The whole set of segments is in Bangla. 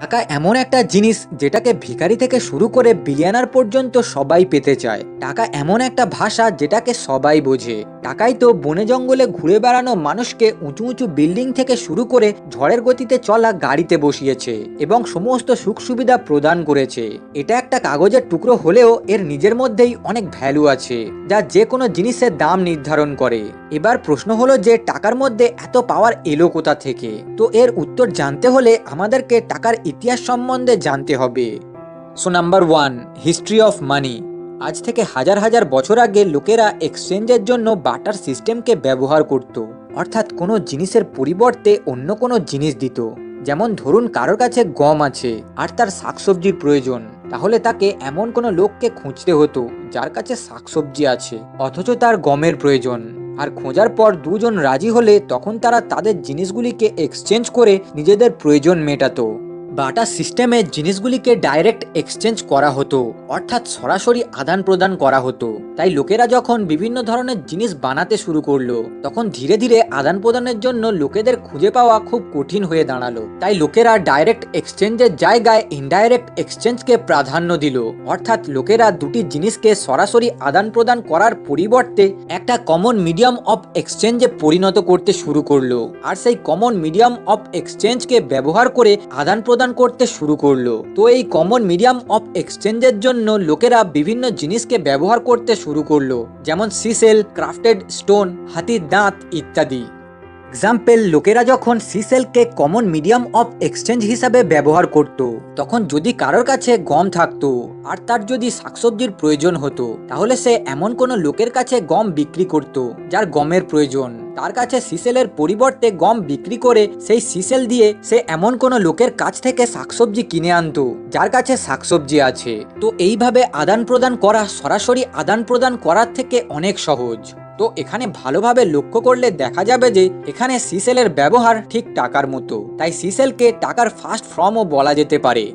টাকা এমন একটা জিনিস যেটাকে ভিখারি থেকে শুরু করে বিলিয়নার পর্যন্ত সবাই পেতে চায়। টাকা এমন একটা ভাষা যেটাকে সবাই বোঝে। টাকাই তো বনে জঙ্গলে ঘুরে বেড়ানো মানুষকে উঁচু উঁচু বিল্ডিং থেকে শুরু করে ঝড়ের গতিতে চলা গাড়িতে বসিয়েছে এবং সমস্ত সুখ সুবিধা প্রদান করেছে। এটা একটা কাগজের টুকরো হলেও এর নিজের মধ্যেই অনেক ভ্যালু আছে, যা যে কোনো জিনিসের দাম নির্ধারণ করে। এবার প্রশ্ন হলো যে টাকার মধ্যে এত পাওয়ার এলো কোথা থেকে। তো এর উত্তর জানতে হলে আমাদেরকে টাকার ইতিহাস সম্বন্ধে জানতে হবে। So number 1, history of money. আজ থেকে হাজার হাজার বছর আগে লোকেরা এক্সচেঞ্জের জন্য বাটার সিস্টেমকে ব্যবহার করত, অর্থাৎ কোনো জিনিসের পরিবর্তে অন্য কোনো জিনিস দিত। যেমন ধরুন কারোর কাছে গম আছে আর তার শাকসবজির প্রয়োজন, তাহলে তাকে এমন কোনো লোককে খুঁজতে হতো যার কাছে শাকসবজি আছে অথচ তার গমের প্রয়োজন। আর খোঁজার পর দুজন রাজি হলে তখন তারা তাদের জিনিসগুলিকে এক্সচেঞ্জ করে নিজেদের প্রয়োজন মেটাতো। বাটা সিস্টেমে জিনিসগুলিকে ডাইরেক্ট এক্সচেঞ্জ করা হতো, অর্থাৎ সরাসরি আদান প্রদান করা হতো। তাই লোকেরা যখন বিভিন্ন ধরনের জিনিস বানাতে শুরু করলো তখন ধীরে ধীরে আদান প্রদানের জন্য লোকেদের খুঁজে পাওয়া খুব কঠিন হয়ে দাঁড়ালো। তাই লোকেরা ডাইরেক্ট এক্সচেঞ্জের জায়গায় ইনডাইরেক্ট এক্সচেঞ্জকে প্রাধান্য দিল, অর্থাৎ লোকেরা দুটি জিনিসকে সরাসরি আদান প্রদান করার পরিবর্তে একটা কমন মিডিয়াম অফ এক্সচেঞ্জে পরিণত করতে শুরু করলো। আর সেই কমন মিডিয়াম অফ এক্সচেঞ্জকে ব্যবহার করে আদান প্রদান করতে শুরু করলো। তো এই কমন মিডিয়াম অফ এক্সচেঞ্জের জন্য লোকেরা বিভিন্ন জিনিসকে ব্যবহার করতে শুরু করলো, যেমন সিসেল, ক্রাফটেড স্টোন, হাতির দাঁত ইত্যাদি। এক্সাম্পল, লোকেরা যখন সিসেলকে কমন মিডিয়াম অফ এক্সচেঞ্জ হিসাবে ব্যবহার করত, তখন যদি কারোর কাছে গম থাকতো আর তার যদি শাকসবজির প্রয়োজন হতো, তাহলে সে এমন কোনো লোকের কাছে গম বিক্রি করত যার গমের প্রয়োজন। তার কাছে সিসেলের পরিবর্তে গম বিক্রি করে সেই সিসেল দিয়ে সে এমন কোনো লোকের কাছ থেকে শাকসবজি কিনে আনতো যার কাছে শাকসবজি আছে। তো এইভাবে আদান প্রদান করা সরাসরি আদান প্রদান করার থেকে অনেক সহজ। তো এখানে ভালোভাবে লক্ষ্য করলে দেখা যাবে যে এখানে সিসেলের ব্যবহার ঠিক টাকার মতো, তাই সিসেলকে টাকার ফার্স্ট ফর্মও বলা যেতে পারে।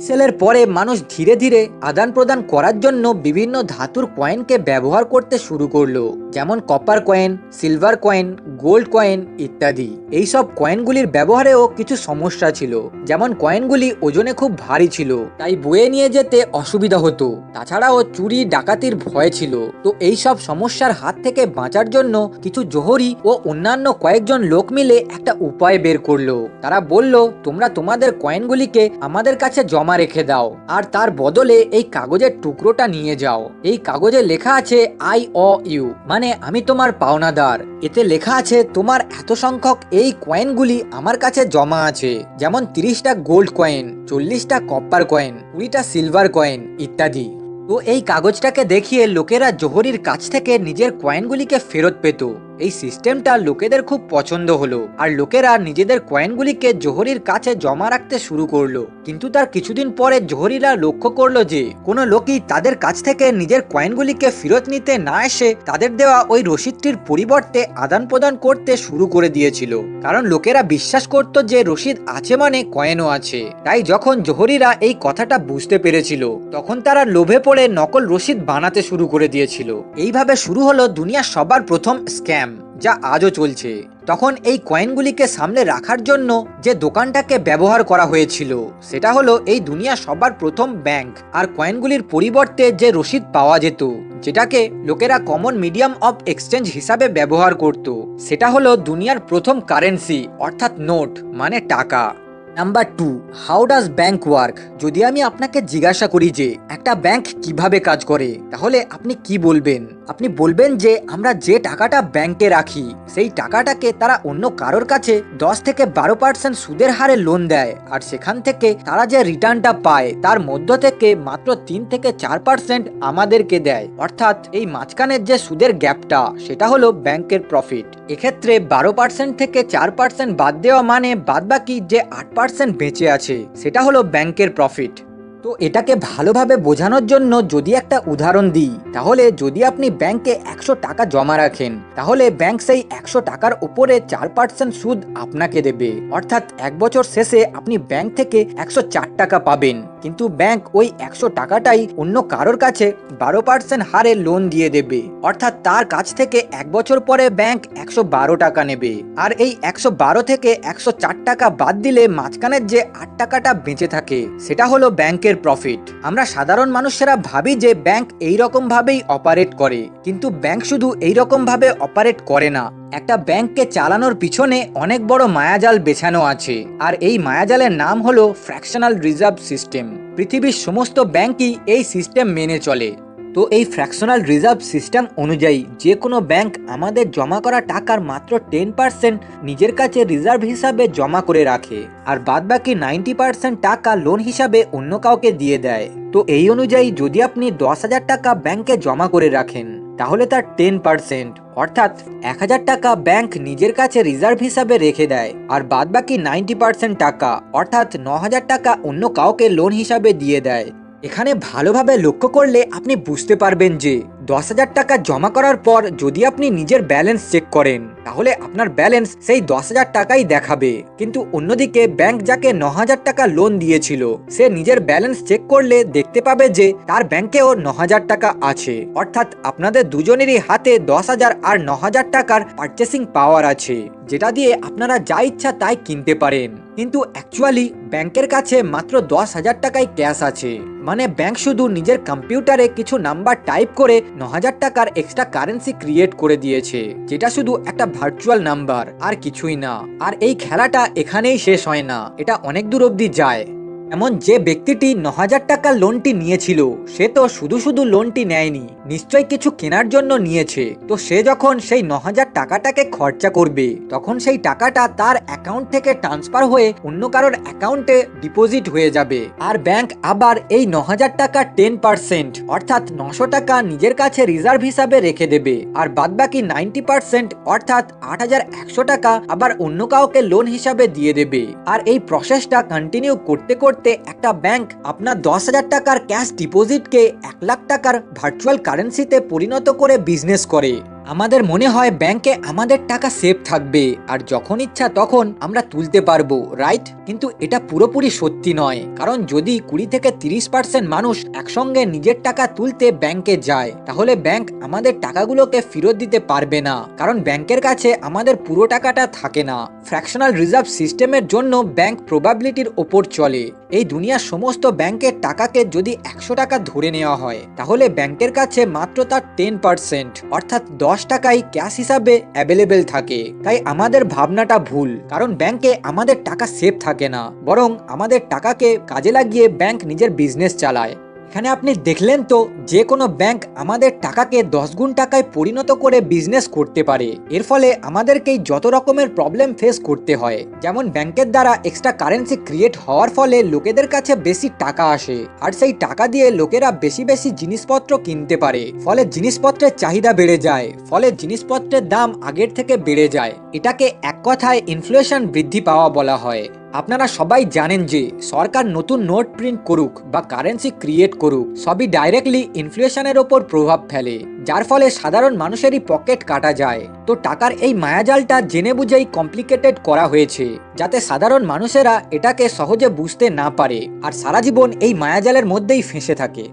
সিসেলের পরে মানুষ ধীরে ধীরে আদান প্রদান করার জন্য বিভিন্ন ধাতুর কয়েনকে ব্যবহার করতে শুরু করলো, যেমন copper coin, silver coin, gold coin ইত্যাদি। এইসব কয়েনগুলির ব্যবহারেও কিছু সমস্যা ছিল, যেমন কয়েনগুলি ওজনে খুব ভারী ছিল, তাই বয়ে নিয়ে যেতে অসুবিধা হতো। তাছাড়াও চুরি ডাকাতির ভয় ছিল। তো এইসব সমস্যার হাত থেকে বাঁচার জন্য কিছু জোহরি ও অন্যান্য কয়েকজন লোক মিলে একটা উপায় বের করলো। তারা বলল, তোমরা তোমাদের কয়েনগুলিকে আমাদের কাছে জমা রেখে দাও আর তার বদলে এই কাগজের টুকরোটা নিয়ে যাও। এই কাগজে লেখা আছে আই অ ইউ, মানে আমি তোমার পাওনাদার। এতে লেখা আছে তোমার এত সংখ্যক এই কয়েনগুলি আমার কাছে জমা আছে, যেমন 30টা গোল্ড কয়েন, 40টা কপার কয়েন, 20টা সিলভার কয়েন ইত্যাদি। তো এই কাগজটাকে দেখিয়ে লোকেরা জোহরির কাছ থেকে নিজের কয়েনগুলিকে ফেরত পেত। এই সিস্টেমটা লোকেদের খুব পছন্দ হলো আর লোকেরা নিজেদের কয়েনগুলিকে জোহরির কাছে জমা রাখতে শুরু করলো। কিন্তু তার কিছুদিন পরে জোহরিরা লক্ষ্য করলো যে কোনো লোকই তাদের কাছ থেকে নিজের কয়েনগুলিকে ফেরত নিতে না এসে তাদের দেওয়া ওই রসিদটির পরিবর্তে আদান প্রদান করতে শুরু করে দিয়েছিল। কারণ লোকেরা বিশ্বাস করত যে রসিদ আছে মানে কয়েনও আছে। তাই যখন জোহরিরা এই কথাটা বুঝতে পেরেছিল তখন তারা লোভে পড়ে নকল রসিদ বানাতে শুরু করে দিয়েছিল। এইভাবে শুরু হলো দুনিয়ার সবার প্রথম স্ক্যাম, যা আজও চলছে। তখন এই কয়েনগুলিকে সামনে রাখার জন্য যে দোকানটাকে ব্যবহার করা হয়েছিল সেটা হলো এই দুনিয়া সবার প্রথম ব্যাংক। আর কয়েনগুলির পরিবর্তে যে রসিদ পাওয়া যেত, যেটাকে লোকেরা কমন মিডিয়াম অফ এক্সচেঞ্জ হিসাবে ব্যবহার করত, সেটা হলো দুনিয়ার প্রথম কারেন্সি, অর্থাৎ নোট মানে টাকা। Number 2, how does bank work. যদি আমি আপনাকে জিজ্ঞাসা করি যে একটা ব্যাংক কিভাবে কাজ করে, তাহলে আপনি কি বলবেন? আপনি বলবেন যে আমরা যে টাকাটা ব্যাংকে রাখি সেই টাকাটাকে তারা অন্য কারোর কাছে 10 থেকে 12% সুদের হারে লোন দেয়, আর সেখান থেকে তারা যে রিটার্নটা পায় তার মধ্য থেকে মাত্র 3 থেকে 4% আমাদেরকে দেয়। অর্থাৎ এই মাঝখানের যে সুদের গ্যাপটা সেটা হলো ব্যাংকের প্রফিট। এক্ষেত্রে 12% থেকে 4% বাদ দেওয়া মানে বাদবাকি যে 8% বেঁচে আছে সেটা হলো ব্যাংকের প্রফিট। তো এটাকে ভালোভাবে বোঝানোর জন্য যদি একটা উদাহরণ দিই, তাহলে যদি আপনি ব্যাংকে 100 টাকা জমা রাখেন, তাহলে ব্যাংক সেই 100 টাকার উপরে 4% সুদ আপনাকে দেবে। অর্থাৎ 1 বছর শেষে আপনি ব্যাংক থেকে 104 টাকা পাবেন। কিন্তু ব্যাংক ওই 100 টাকাটাই অন্য কারোর কাছে 12% হারে লোন দিয়ে দেবে। অর্থাৎ তার কাছ থেকে 1 বছর পরে ব্যাংক 112 টাকা নেবে। আর এই 112 থেকে 104 টাকা বাদ দিলে মাঝখানের যে 8 টাকাটা বেঁচে থাকে সেটা হলো ব্যাংকের প্রফিট। আমরা সাধারণ মানুষেরা ভাবি যে ব্যাংক এই রকম ভাবেই অপারেট করে, কিন্তু ব্যাংক শুধু এই রকম ভাবে অপারেট করে না। একটা ব্যাংককে চালানোর পিছনে অনেক বড় মায়াজাল বেছানো আছে, আর এই মায়াজালের নাম হলো ফ্র্যাকশনাল রিজার্ভ সিস্টেম। পৃথিবীর সমস্ত ব্যাংকই এই সিস্টেম মেনে চলে। তো এই ফ্র্যাকশনাল রিজার্ভ সিস্টেম অনুযায়ী যে কোনো ব্যাংক আমাদের জমা করা টাকার মাত্র 10% নিজের কাছে রিজার্ভ হিসাবে জমা করে রাখে, আর বাদবাকি 90% টাকা লোন হিসাবে অন্য কাউকে দিয়ে দেয়। তো এই অনুযায়ী যদি আপনি 10,000 টাকা ব্যাংকে জমা করে রাখেন, তাহলে তার 10% অর্থাৎ 1,000 টাকা ব্যাংক নিজের কাছে রিজার্ভ হিসাবে রেখে দেয়, আর বাদবাকি 90% টাকা অর্থাৎ 9,000 টাকা অন্য কাউকে লোন হিসাবে দিয়ে দেয়। এখানে ভালোভাবে লক্ষ্য করলে আপনি বুঝতে পারবেন যে 10,000 টাকা জমা করার পর যদি আপনি নিজের ব্যালেন্স চেক করেন, তাহলে আপনার ব্যালেন্স সেই 10,000 টাকাই দেখাবে। কিন্তু অন্যদিকে ব্যাংক যাকে 9,000 টাকা লোন দিয়েছিল, সে নিজের ব্যালেন্স চেক করলে দেখতে পাবে যে তার ব্যাংকেও 9,000 টাকা আছে। অর্থাৎ আপনাদের দুজনেরই হাতে 10,000 আর 9,000 টাকার পারচেসিং পাওয়ার আছে, যেটা দিয়ে আপনারা যা ইচ্ছা তাই কিনতে পারেন। কিন্তু অ্যাকচুয়ালি ব্যাংকের কাছে মাত্র 10,000 টাকাই ক্যাশ আছে। মানে ব্যাংক শুধু নিজের কম্পিউটারে কিছু নাম্বার টাইপ করে 9,000 টাকার এক্সট্রা কারেন্সি ক্রিয়েট করে দিয়েছে, যেটা শুধু একটা ভার্চুয়াল নাম্বার আর কিছুই না। আর এই খেলাটা এখানেই শেষ হয় না, এটা অনেক দূর অবধি যায়। এমন যে ব্যক্তিটি 9,000 টাকার লোনটি নিয়েছিল, সে তো শুধু শুধু লোনটি নেয়নি, নিশ্চয়ই কিছু কেনার জন্য নিয়েছে। তো সে যখন সেই 9,000 টাকাটাকে খরচা করবে, তখন সেই টাকাটা তার অ্যাকাউন্ট থেকে ট্রান্সফার হয়ে অন্য কারোর অ্যাকাউন্টে ডিপোজিট হয়ে যাবে। আর ব্যাংক আবার এই 9,000 টাকা 10% অর্থাৎ 900 টাকা নিজের কাছে রিজার্ভ হিসাবে রেখে দেবে, আর বাদবাকি 90% অর্থাৎ 8,100 টাকা আবার অন্য কাউকে লোন হিসাবে দিয়ে দেবে। আর এই প্রসেসটা কন্টিনিউ করতে করতে একটা ব্যাংক আপনার 10,000 টাকার ক্যাশ ডিপোজিটকে 1 লাখ টাকার ভার্চুয়াল কারেন্সিতে পরিণত করে বিজনেস করে। আমাদের মনে হয় ব্যাংকে আমাদের টাকা সেফ থাকবে আর যখন ইচ্ছা তখন আমরা তুলতে পারবো, রাইট? কিন্তু এটা পুরোপুরি সত্যি নয়, কারণ যদি 20 থেকে 30% মানুষ একসঙ্গে নিজের টাকা তুলতে ব্যাংকে যায়, তাহলে ব্যাংক আমাদের টাকাগুলোকে ফেরত দিতে পারবে না, কারণ ব্যাংকের কাছে আমাদের পুরো টাকাটা থাকে না। ফ্র্যাকশনাল রিজার্ভ সিস্টেমের জন্য ব্যাংক প্রবাবিলিটির ওপর চলে। এই দুনিয়ার সমস্ত ব্যাংকের টাকাকে যদি 100 টাকা ধরে নেওয়া হয়, তাহলে ব্যাংকের কাছে মাত্র তার 10% অর্থাৎ 10 টাকাই ক্যাশ হিসাবে অ্যাভেলেবেল থাকে। তাই আমাদের ভাবনাটা ভুল, কারণ ব্যাংকে আমাদের টাকা সেফ থাকে না, বরং আমাদের টাকাকে কাজে লাগিয়ে ব্যাংক নিজের বিজনেস চালায়। এখানে আপনি দেখলেন তো, যে কোনো ব্যাংক আমাদের টাকাকে 10 গুণ টাকায় পরিণত করে বিজনেস করতে পারে। এর ফলে আমাদেরকেই যত রকমের প্রবলেম ফেস করতে হয়, যেমন ব্যাংকের দ্বারা এক্সট্রা কারেন্সি ক্রিয়েট হওয়ার ফলে লোকেদের কাছে বেশি টাকা আসে, আর সেই টাকা দিয়ে লোকেরা বেশি বেশি জিনিসপত্র কিনতে পারে, ফলে জিনিসপত্রের চাহিদা বেড়ে যায়, ফলে জিনিসপত্রের দাম আগের থেকে বেড়ে যায়। এটাকে এক কথায় ইনফ্লেশন বৃদ্ধি পাওয়া বলা হয়। আপনারা সবাই জানেন যে সরকার নতুন নোট প্রিন্ট করুক বা কারেন্সি ক্রিয়েট করুক, সবই ডাইরেক্টলি ইনফ্লেশনের ওপর প্রভাব ফেলে, যার ফলে সাধারণ মানুষেরই পকেট কাটা যায়। তো টাকার এই মায়াজালটা জেনে বুঝেই কমপ্লিকেটেড করা হয়েছে, যাতে সাধারণ মানুষেরা এটাকে সহজে বুঝতে না পারে আর সারা জীবন এই মায়াজালের মধ্যেই ফেঁসে থাকে।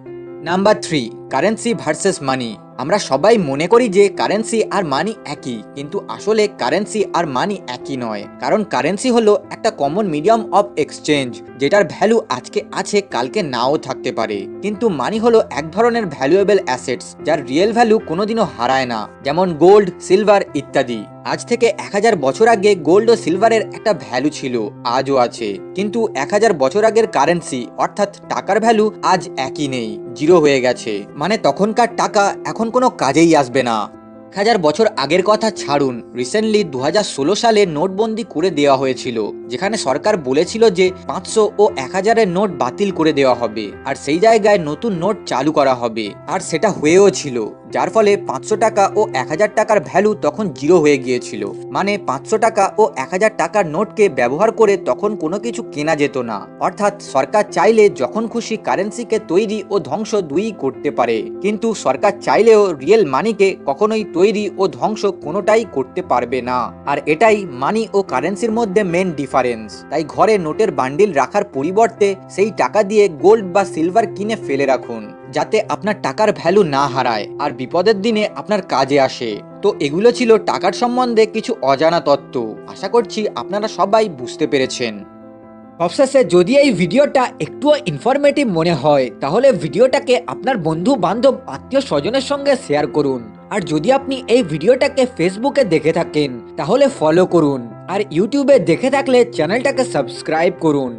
নাম্বার 3, কারেন্সি ভার্সেস মানি। আমরা সবাই মনে করি যে কারেন্সি আর মানি একই, কিন্তু আসলে কারেন্সি আর মানি একই নয়, কারণ কারেন্সি হলো একটা কমন মিডিয়াম অফ এক্সচেঞ্জ, যেটার ভ্যালু আজকে আছে কালকে নাও থাকতে পারে। কিন্তু মানি হলো এক ধরনের ভ্যালুয়েবল অ্যাসেটস, যার রিয়েল ভ্যালু কোনোদিনও হারায় না, যেমন গোল্ড, সিলভার ইত্যাদি। আজ থেকে 1000 বছর আগে গোল্ড ও সিলভারের একটা ভ্যালু ছিল, আজও আছে, কিন্তু 1000 বছর আগের কারেন্সি অর্থাৎ টাকার ভ্যালু আজ একই নেই, জিরো হয়ে গেছে। মানে তখনকার টাকা এখন কোনো কাজেই আসবে না। 1000 বছর আগের কথা ছাড়ুন, রিসেন্টলি 2016 সালে নোটবন্দি করে দেওয়া হয়েছিল, যেখানে সরকার বলেছিল যে 500 ও 1000-এর নোট বাতিল করে দেওয়া হবে আর সেই জায়গায় নতুন নোট চালু করা হবে, আর সেটা হয়েও ছিল। যার ফলে 500 টাকা ও 1000 টাকার ভ্যালু তখন জিরো হয়ে গিয়েছিল। মানে 500 টাকা ও 1000 টাকার নোটকে ব্যবহার করে তখন কোনো কিছু কেনা যেত না। অর্থাৎ সরকার চাইলে যখন খুশি কারেন্সিকে তৈরি ও ধ্বংস দুইই করতে পারে, কিন্তু সরকার চাইলেও রিয়েল মানিকে কখনোই তৈরি ও ধ্বংস কোনোটাই করতে পারবে না। আর এটাই মানি ও কারেন্সির মধ্যে মেন ডিফারেন্স। তাই ঘরে নোটের বান্ডিল রাখার পরিবর্তে সেই টাকা দিয়ে গোল্ড বা সিলভার কিনে ফেলে রাখুন, যাতে আপনার টাকার ভ্যালু না হারায় আর বিপদের দিনে আপনার কাজে আসে। তো এগুলো ছিল টাকার সম্বন্ধে কিছু অজানা তথ্য। আশা করছি আপনারা সবাই বুঝতে পেরেছেন। সবশেষে যদি এই ভিডিওটা একটুও ইনফরমেটিভ মনে হয় তাহলে ভিডিওটাকে আপনার বন্ধু বান্ধব আত্মীয় স্বজনের সঙ্গে শেয়ার করুন। আর যদি আপনি এই ভিডিওটাকে ফেসবুকে দেখে থাকেন তাহলে ফলো করুন, আর ইউটিউবে দেখে থাকলে চ্যানেলটাকে সাবস্ক্রাইব করুন।